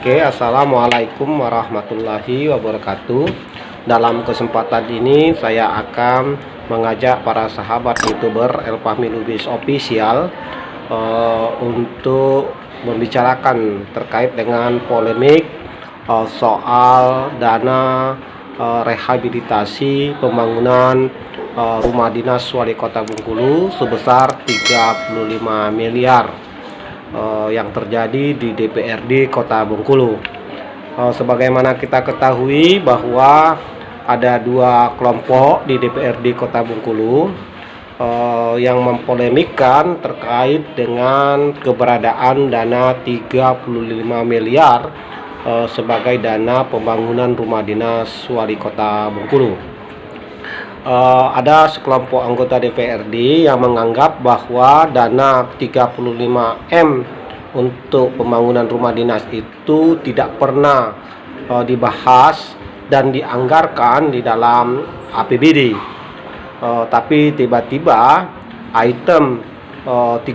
Oke, assalamualaikum warahmatullahi wabarakatuh. Dalam kesempatan ini saya akan mengajak para sahabat youtuber El Fahmi Lubis Official untuk membicarakan terkait dengan polemik soal dana rehabilitasi pembangunan rumah dinas wali kota Bengkulu sebesar 35 miliar yang terjadi di DPRD Kota Bengkulu. Sebagaimana kita ketahui bahwa ada dua kelompok di DPRD Kota Bengkulu yang mempolemikkan terkait dengan keberadaan dana 35 miliar sebagai dana pembangunan rumah dinas wali kota Bengkulu. Ada sekelompok anggota DPRD yang menganggap bahwa dana 35M untuk pembangunan rumah dinas itu tidak pernah dibahas dan dianggarkan di dalam APBD. Tapi tiba-tiba item 35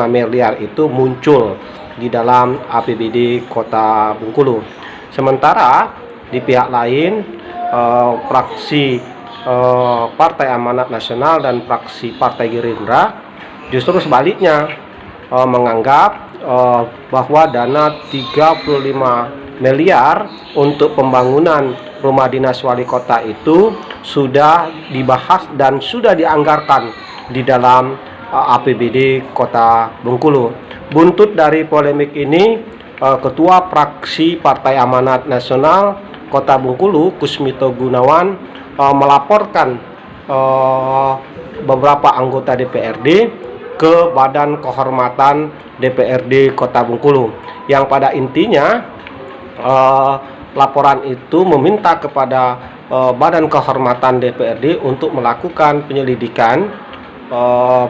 miliar itu muncul di dalam APBD Kota Bengkulu. Sementara di pihak lain fraksi Partai Amanat Nasional dan fraksi Partai Gerindra justru sebaliknya menganggap bahwa dana 35 miliar untuk pembangunan rumah dinas wali kota itu sudah dibahas dan sudah dianggarkan di dalam APBD Kota Bengkulu. Buntut dari polemik ini, Ketua Fraksi Partai Amanat Nasional Kota Bengkulu, Kusmito Gunawan, melaporkan beberapa anggota DPRD ke Badan Kehormatan DPRD Kota Bengkulu, yang pada intinya laporan itu meminta kepada Badan Kehormatan DPRD untuk melakukan penyelidikan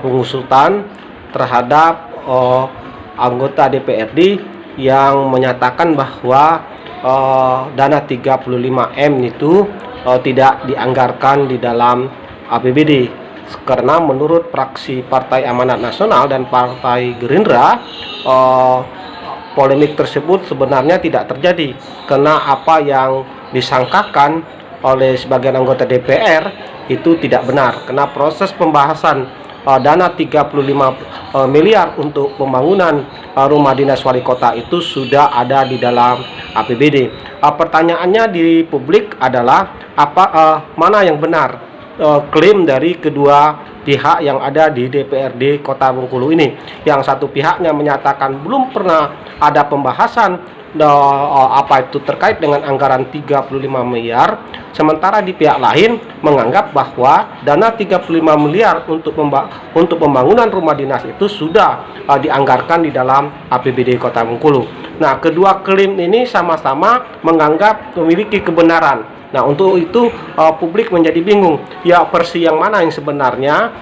pengusutan terhadap anggota DPRD yang menyatakan bahwa dana 35M itu tidak dianggarkan di dalam APBD, karena menurut fraksi Partai Amanat Nasional dan Partai Gerindra polemik tersebut sebenarnya tidak terjadi, karena apa yang disangkakan oleh sebagian anggota DPR itu tidak benar, karena proses pembahasan dana 35 miliar untuk pembangunan rumah dinas wali kota itu sudah ada di dalam APBD. Pertanyaannya di publik adalah mana yang benar klaim dari kedua pihak yang ada di DPRD Kota Bengkulu ini. Yang satu pihaknya menyatakan belum pernah ada pembahasan apa itu terkait dengan anggaran 35 miliar, sementara di pihak lain menganggap bahwa dana 35 miliar untuk pembangunan rumah dinas itu sudah dianggarkan di dalam APBD Kota Bengkulu. Nah, kedua klaim ini sama-sama menganggap memiliki kebenaran. Nah, untuk itu publik menjadi bingung, ya versi yang mana yang sebenarnya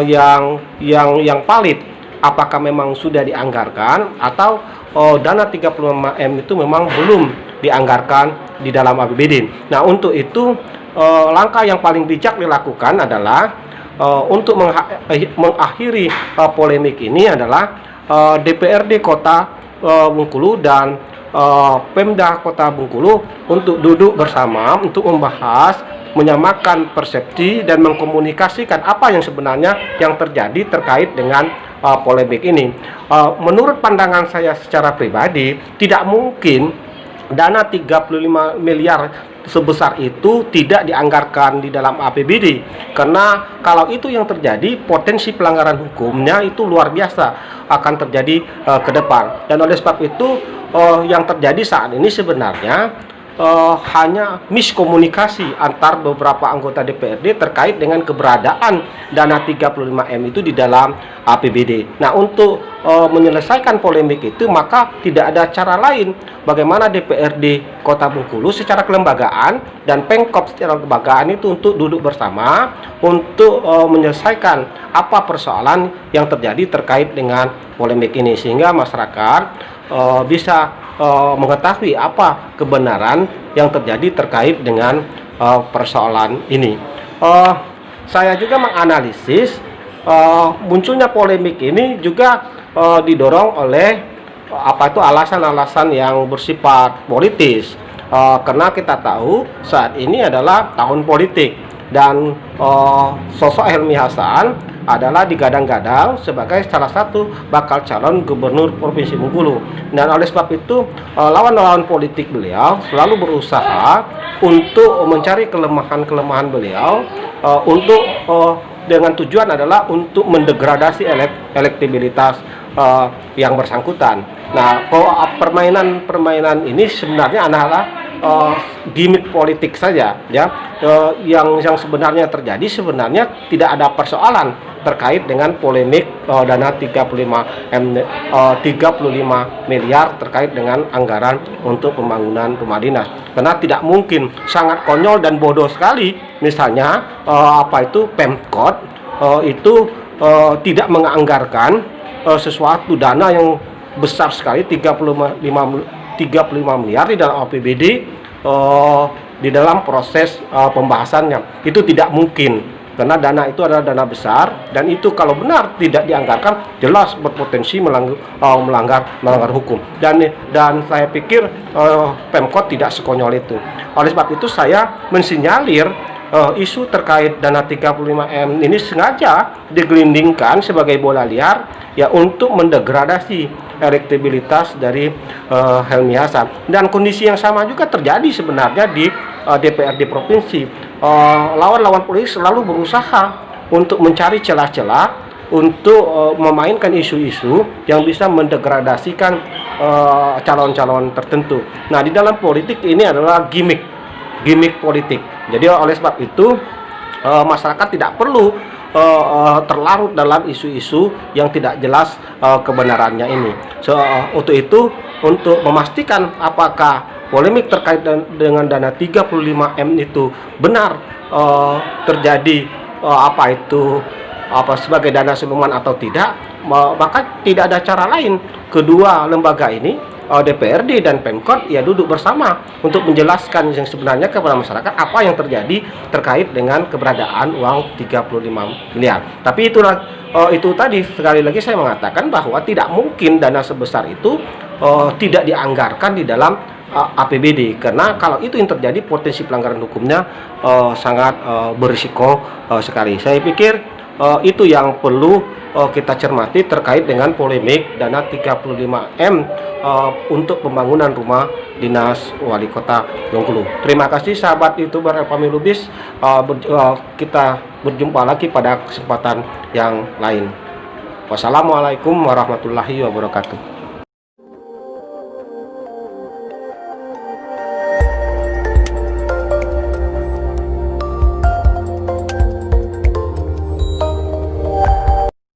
yang valid, apakah memang sudah dianggarkan atau dana 35M itu memang belum dianggarkan di dalam APBD. Nah, untuk itu langkah yang paling bijak dilakukan adalah untuk mengakhiri polemik ini adalah DPRD Kota Bengkulu dan Pemda Kota Bengkulu untuk duduk bersama untuk membahas, menyamakan persepsi dan mengkomunikasikan apa yang sebenarnya yang terjadi terkait dengan polemik ini. Menurut pandangan saya secara pribadi, tidak mungkin dana 35 miliar sebesar itu tidak dianggarkan di dalam APBD, karena kalau itu yang terjadi, potensi pelanggaran hukumnya itu luar biasa akan terjadi ke depan. Dan oleh sebab itu yang terjadi saat ini sebenarnya hanya miskomunikasi antar beberapa anggota DPRD terkait dengan keberadaan dana 35M itu di dalam APBD. Nah, untuk menyelesaikan polemik itu, maka tidak ada cara lain bagaimana DPRD Kota Bengkulu secara kelembagaan dan Pemkop secara kelembagaan itu untuk duduk bersama untuk menyelesaikan apa persoalan yang terjadi terkait dengan polemik ini, sehingga masyarakat bisa mengetahui apa kebenaran yang terjadi terkait dengan persoalan ini. Saya juga menganalisis munculnya polemik ini juga didorong oleh apa itu alasan-alasan yang bersifat politis. Karena kita tahu saat ini adalah tahun politik dan sosok Helmi Hasan adalah digadang-gadang sebagai salah satu bakal calon gubernur Provinsi Bengkulu. Dan oleh sebab itu lawan-lawan politik beliau selalu berusaha untuk mencari kelemahan-kelemahan beliau untuk dengan tujuan adalah untuk mendegradasi elektibilitas yang bersangkutan. Nah, permainan ini sebenarnya adalah gimmick politik saja, ya. Yang sebenarnya terjadi sebenarnya tidak ada persoalan terkait dengan polemik dana 35 miliar terkait dengan anggaran untuk pembangunan rumah dinas. Karena tidak mungkin, sangat konyol dan bodoh sekali misalnya Pemkot itu tidak menganggarkan sesuatu dana yang besar sekali 35 miliar di dalam APBD di dalam proses pembahasannya. Itu tidak mungkin karena dana itu adalah dana besar, dan itu kalau benar tidak dianggarkan jelas berpotensi melanggar hukum, dan saya pikir Pemkot tidak sekonyol itu. Oleh sebab itu saya mensinyalir isu terkait dana 35M ini sengaja digelindingkan sebagai bola liar ya untuk mendegradasi elektabilitas dari Helmi Hasan. Dan kondisi yang sama juga terjadi sebenarnya di DPRD provinsi. Lawan-lawan politik selalu berusaha untuk mencari celah-celah untuk memainkan isu-isu yang bisa mendegradasikan calon-calon tertentu. Nah, di dalam politik ini adalah gimmick politik. Jadi oleh sebab itu masyarakat tidak perlu terlarut dalam isu-isu yang tidak jelas kebenarannya ini. Untuk itu, untuk memastikan apakah polemik terkait dengan dana 35M itu benar terjadi sebagai dana siluman atau tidak, maka tidak ada cara lain. Kedua lembaga ini, DPRD dan Pemkot, ya duduk bersama untuk menjelaskan yang sebenarnya kepada masyarakat apa yang terjadi terkait dengan keberadaan uang 35 miliar. Tapi itu tadi sekali lagi saya mengatakan bahwa tidak mungkin dana sebesar itu tidak dianggarkan di dalam APBD, karena kalau itu yang terjadi potensi pelanggaran hukumnya sangat berisiko sekali. Saya pikir itu yang perlu kita cermati terkait dengan polemik dana 35M untuk pembangunan rumah dinas wali kota Bengkulu. Terima kasih sahabat YouTuber Elpami Lubis. Kita berjumpa lagi pada kesempatan yang lain. Wassalamualaikum warahmatullahi wabarakatuh.